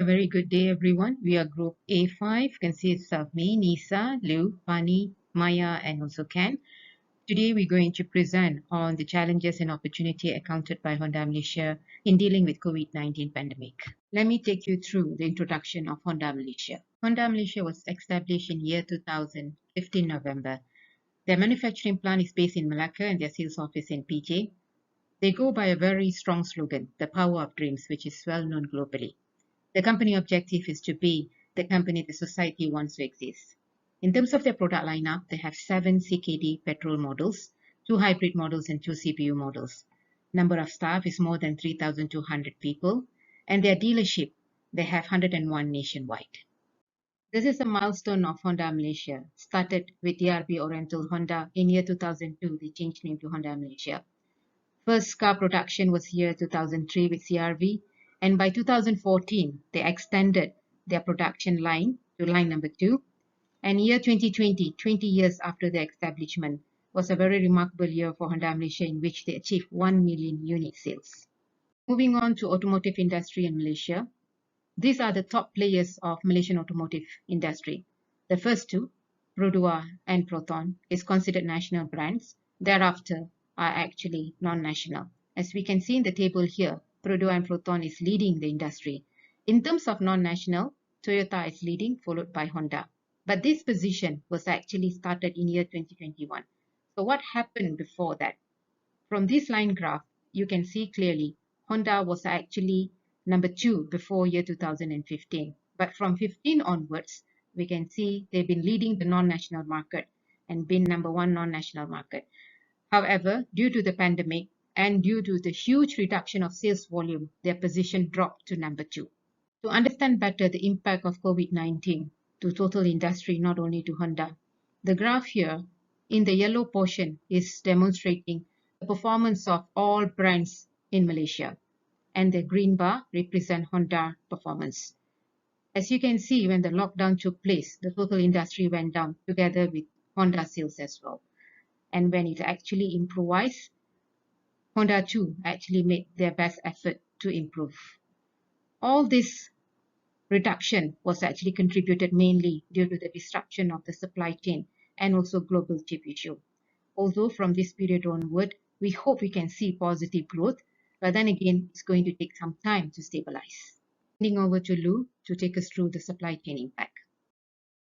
very good day, everyone. We are Group A5, consists of me, Nisa, Lou, Pani, Maya, and also Ken. Today, we're going to present on the challenges and opportunity accounted by Honda Malaysia in dealing with COVID-19 pandemic. Let me take you through the introduction of Honda Malaysia. Honda Malaysia was established in year 2015 November. Their manufacturing plant is based in Malacca and their sales office in PJ. They go by a very strong slogan, the power of dreams, which is well known globally. The company objective is to be the company the society wants to exist. In terms of their product lineup, they have 7 CKD petrol models, 2 hybrid models, and 2 CPU models. Number of staff is more than 3,200 people, and their dealership, they have 101 nationwide. This is a milestone of Honda Malaysia. Started with DRB Oriental Honda in year 2002, they changed name to Honda Malaysia. First car production was year 2003 with CRV, and by 2014, they extended their production line to line number 2. And year 2020, 20 years after their establishment, was a very remarkable year for Honda Malaysia in which they achieved 1 million unit sales. Moving on to automotive industry in Malaysia, these are the top players of Malaysian automotive industry. The first two, Brodua and Proton, is considered national brands. Thereafter are actually non-national. As we can see in the table here, Brodua and Proton is leading the industry. In terms of non-national, Toyota is leading, followed by Honda. But this position was actually started in year 2021. So what happened before that? From this line graph, you can see clearly Honda was actually number 2 before year 2015. But from 15 onwards, we can see they've been leading the non-national market and been number 1 non-national market. However, due to the pandemic and due to the huge reduction of sales volume, their position dropped to number 2. To understand better the impact of COVID-19 to total industry, not only to Honda, the graph here in the yellow portion is demonstrating the performance of all brands in Malaysia, and the green bar represent Honda performance. As you can see, when the lockdown took place, the total industry went down together with Honda sales as well. And when it actually improvised, Honda too actually made their best effort to improve. All this reduction was actually contributed mainly due to the disruption of the supply chain and also global chip issue. Although from this period onward, we hope we can see positive growth, but then again, it's going to take some time to stabilize. Handing over to Lou to take us through the supply chain impact.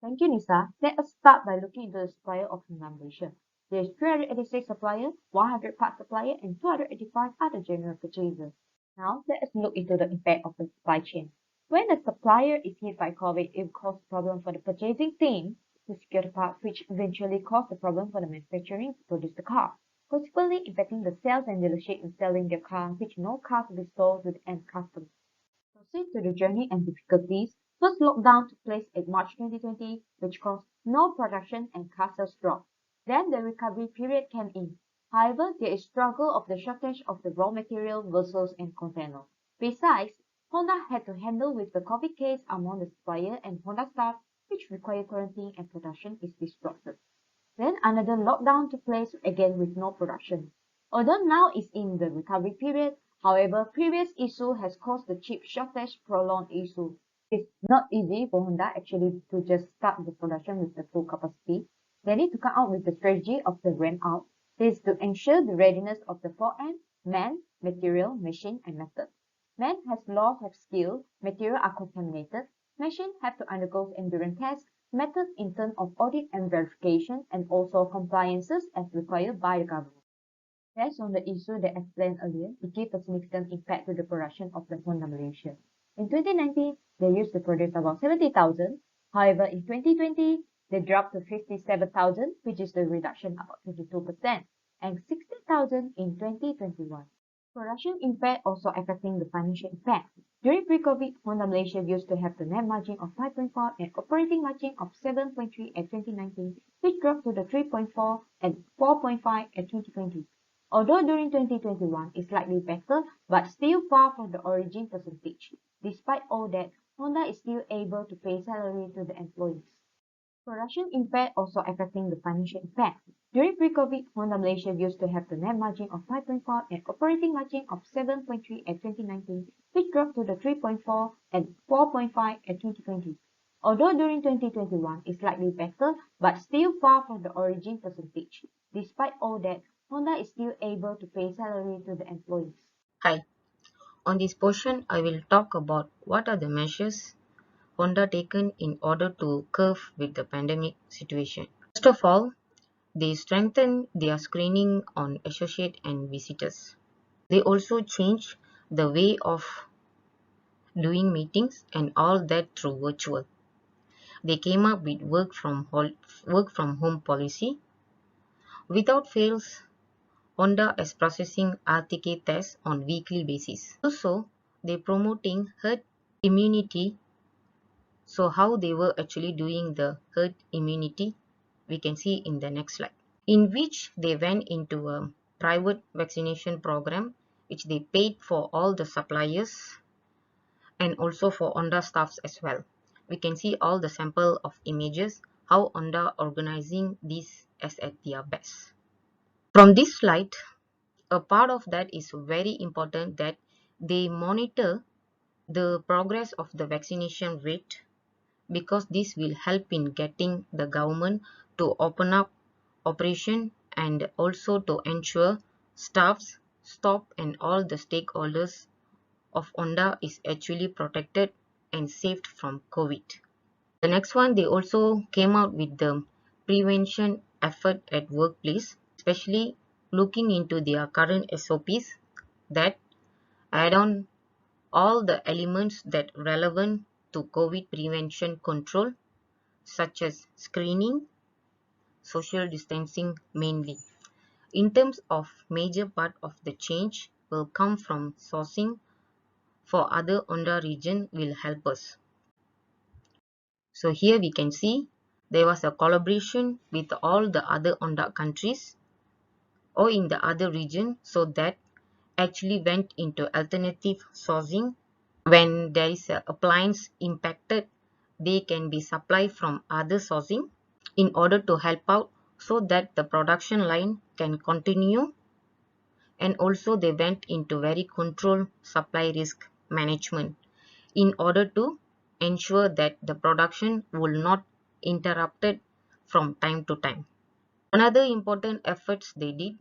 Thank you, Nisa. Let us start by looking into the supplier of Malaysia. There is 386 suppliers, 100 part supplier, and 285 other general purchasers. Now, let us look into the impact of the supply chain. When the supplier is hit by COVID, it causes problem for the purchasing team to secure the parts, which eventually cause the problem for the manufacturing to produce the car, consequently impacting the sales and dealership in selling their car, which no cars will be sold to the end customer. Proceed to the journey and difficulties. First lockdown took place in March 2020, which caused no production and car sales dropped. Then the recovery period came in. However, there is struggle of the shortage of the raw material, vessels, and container. Besides, Honda had to handle with the COVID case among the supplier and Honda staff, which require quarantine and production is disrupted. Then another lockdown took place again with no production. Although now is in the recovery period, however, previous issue has caused the chip shortage prolonged issue. It's not easy for Honda actually to just start the production with the full capacity. They need to come out with the strategy of the ramp out. This is to ensure the readiness of the front end, man, material, machine, and method. Man has loss of skill, material are contaminated, machine have to undergo endurance tests, method in terms of audit and verification, and also compliances as required by the government. Based on the issue that I explained earlier, it gave a significant impact to the production of the Honda Malaysia. In 2019, they used to produce about 70,000. However, in 2020, they dropped to 57,000, which is the reduction about 22%, and 60,000 in 2021. Production impact also affecting the financial impact. During pre-COVID, Honda Malaysia used to have the net margin of 5.4 and operating margin of 7.3 at 2019, which dropped to the 3.4 and 4.5 at 2020. Although during 2021 is slightly better, but still far from the origin percentage. Despite all that, Honda is still able to pay salary to the employees. Production impact also affecting the financial impact. During pre-COVID, Honda Malaysia used to have the net margin of 5.4 and operating margin of 7.3 at 2019, which dropped to the 3.4 and 4.5 at 2020. Although during 2021 is slightly better, but still far from the origin percentage. Despite all that, Honda is still able to pay salary to the employees. Hi, on this portion I will talk about what are the measures Honda taken in order to curb with the pandemic situation. First of all, they strengthened their screening on associate and visitors. They also changed the way of doing meetings and all that through virtual. They came up with work from home policy. Without fails, Honda is processing RTK tests on weekly basis. Also, they promoting herd immunity. So how they were actually doing the herd immunity, we can see in the next slide, in which they went into a private vaccination program, which they paid for all the suppliers and also for Honda staffs as well. We can see all the sample of images, how Honda organizing this as at their best. From this slide, a part of that is very important that they monitor the progress of the vaccination rate, because this will help in getting the government to open up operation and also to ensure staffs, stop and all the stakeholders of Honda is actually protected and saved from COVID. The next one, they also came out with the prevention effort at workplace, especially looking into their current SOPs that add on all the elements that relevant to COVID prevention control, such as screening, social distancing mainly. In terms of major part of the change will come from sourcing for other Honda region will help us. So here we can see there was a collaboration with all the other Honda countries or in the other region, so that actually went into alternative sourcing. When there is a appliance impacted, they can be supplied from other sourcing in order to help out so that the production line can continue, and also they went into very controlled supply risk management in order to ensure that the production will not interrupted from time to time. Another important efforts they did,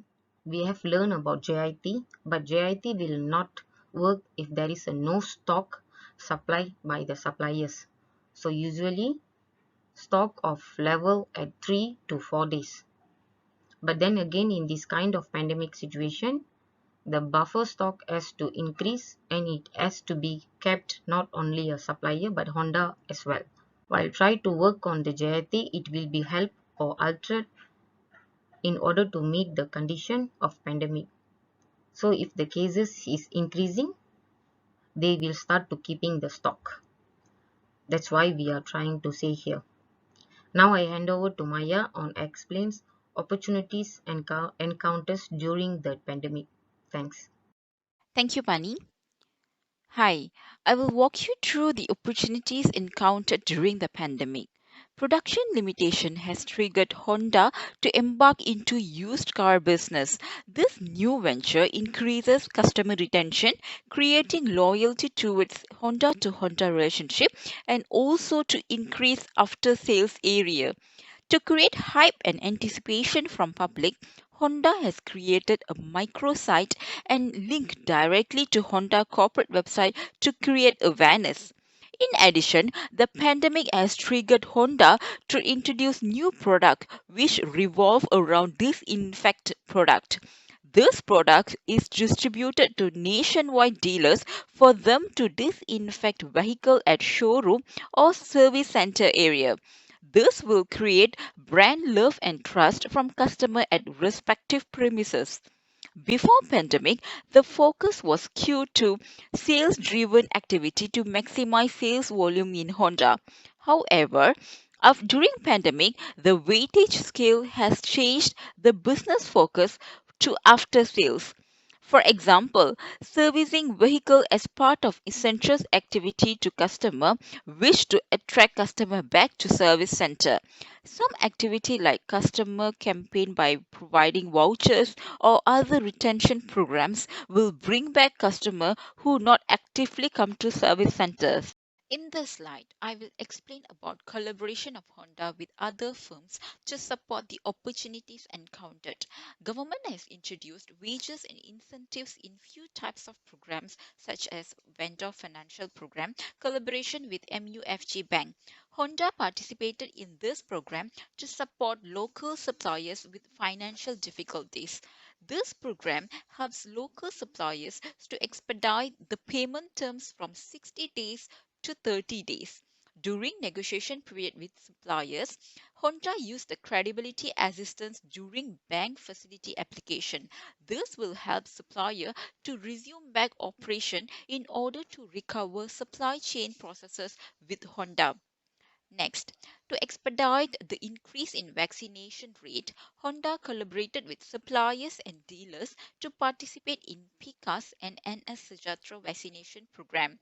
we have learned about JIT, but JIT will not work if there is a no stock supply by the suppliers. So usually stock of level at 3 to 4 days. But then again, in this kind of pandemic situation, the buffer stock has to increase and it has to be kept not only a supplier but Honda as well. While try to work on the JIT, it will be help or altered in order to meet the condition of pandemic. So if the cases is increasing, they will start to keeping the stock. That's why we are trying to say here. Now I hand over to Maya on explains opportunities and encounters during the pandemic. Thanks. Thank you, Pani. Hi, I will walk you through the opportunities encountered during the pandemic. Production limitation has triggered Honda to embark into used car business. This new venture increases customer retention, creating loyalty towards Honda to Honda relationship and also to increase after sales area. To create hype and anticipation from public, Honda has created a microsite and linked directly to Honda corporate website to create awareness. In addition, the pandemic has triggered Honda to introduce new product which revolve around disinfect product. This product is distributed to nationwide dealers for them to disinfect vehicle at showroom or service center area. This will create brand love and trust from customer at respective premises. Before pandemic, the focus was skewed to sales driven activity to maximize sales volume in Honda. However, during pandemic, the weightage scale has changed the business focus to after sales. For example, servicing vehicle as part of essential activity to customer wish to attract customer back to service center. Some activity like customer campaign by providing vouchers or other retention programs will bring back customer who not actively come to service centers. In this slide, I will explain about collaboration of Honda with other firms to support the opportunities encountered. Government has introduced wages and incentives in few types of programs such as vendor financial program, collaboration with MUFG Bank. Honda participated in this program to support local suppliers with financial difficulties. This program helps local suppliers to expedite the payment terms from 60 days to 30 days. During negotiation period with suppliers, Honda used the credibility assistance during bank facility application. This will help supplier to resume back operation in order to recover supply chain processes with Honda. Next, to expedite the increase in vaccination rate, Honda collaborated with suppliers and dealers to participate in PICA's and NS Sejahtera vaccination program.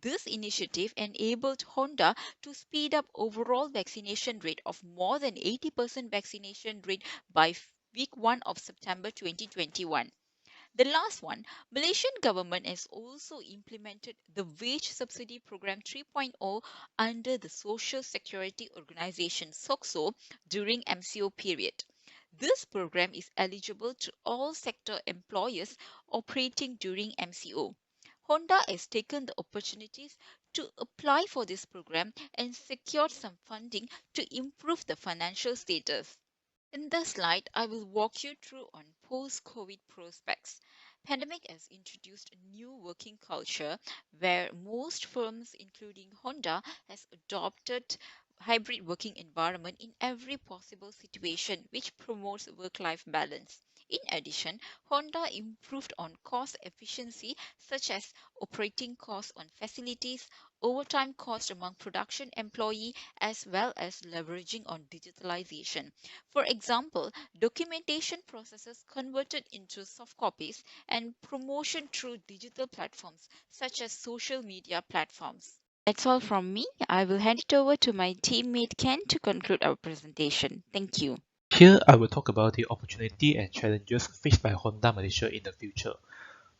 This initiative enabled Honda to speed up overall vaccination rate of more than 80% vaccination rate by week 1 of September 2021. The last one, Malaysian government has also implemented the wage subsidy program 3.0 under the Social Security Organization SOCSO during MCO period. This program is eligible to all sector employers operating during MCO. Honda has taken the opportunities to apply for this program and secured some funding to improve the financial status. In this slide, I will walk you through on post-COVID prospects. Pandemic has introduced a new working culture where most firms, including Honda, has adopted hybrid working environment in every possible situation, which promotes work-life balance. In addition, Honda improved on cost efficiency such as operating costs on facilities, overtime cost among production employee, as well as leveraging on digitalization. For example, documentation processes converted into soft copies and promotion through digital platforms such as social media platforms. That's all from me. I will hand it over to my teammate Ken to conclude our presentation. Thank you. Here I will talk about the opportunity and challenges faced by Honda Malaysia in the future.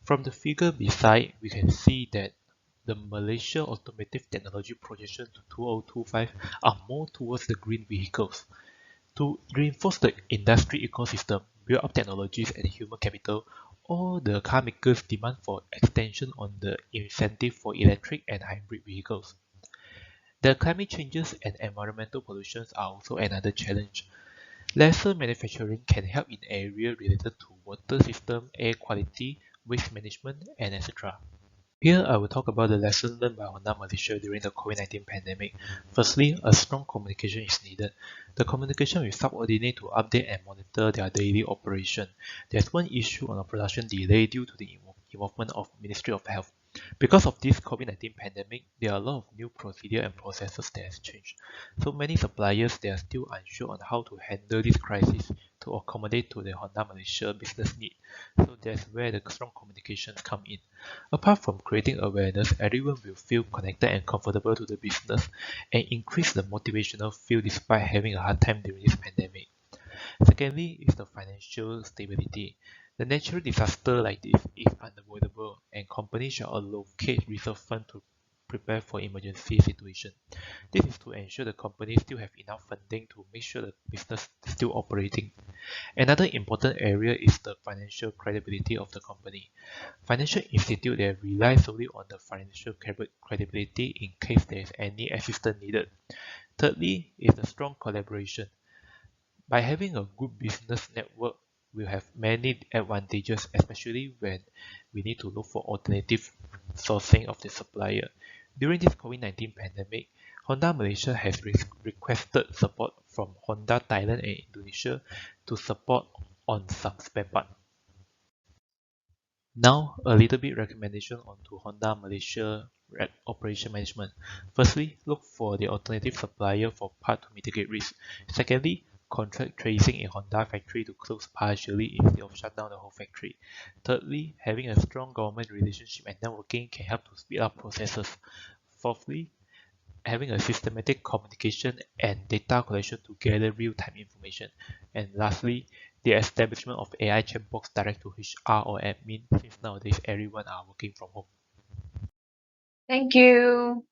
From the figure beside, we can see that the Malaysia automotive technology projection to 2025 are more towards the green vehicles. To reinforce the industry ecosystem, build up technologies and human capital, all the car makers demand for extension on the incentive for electric and hybrid vehicles. The climate changes and environmental pollutions are also another challenge. Lesser manufacturing can help in areas related to water system, air quality, waste management, and etc. Here I will talk about the lessons learned by Honda Malaysia during the COVID-19 pandemic. Firstly, a strong communication is needed. The communication with subordinate to update and monitor their daily operation. There's one issue on a production delay due to the involvement of Ministry of Health. Because of this COVID-19 pandemic, there are a lot of new procedure and processes that has changed. So many suppliers, they are still unsure on how to handle this crisis to accommodate to the Honda Malaysia business need. So that's where the strong communications come in. Apart from creating awareness, everyone will feel connected and comfortable to the business and increase the motivational feel despite having a hard time during this pandemic. Secondly is the financial stability. The natural disaster like this is unavoidable and companies shall allocate reserve fund to prepare for emergency situation. This is to ensure the company still have enough funding to make sure the business is still operating. Another important area is the financial credibility of the company. Financial institute that rely solely on the financial credibility in case there is any assistance needed. Thirdly is the strong collaboration. By having a good business network, we have many advantages, especially when we need to look for alternative sourcing of the supplier. During this COVID-19 pandemic, Honda Malaysia has requested support from Honda Thailand and Indonesia to support on some spare part. Now, a little bit recommendation onto Honda Malaysia operation management. Firstly, look for the alternative supplier for part to mitigate risk. Secondly, contract tracing a Honda factory to close partially instead of shut down the whole factory. Thirdly, having a strong government relationship and networking can help to speed up processes. Fourthly, having a systematic communication and data collection to gather real-time information. And lastly, the establishment of AI chatbots direct to HR or admin, since nowadays everyone are working from home. Thank you.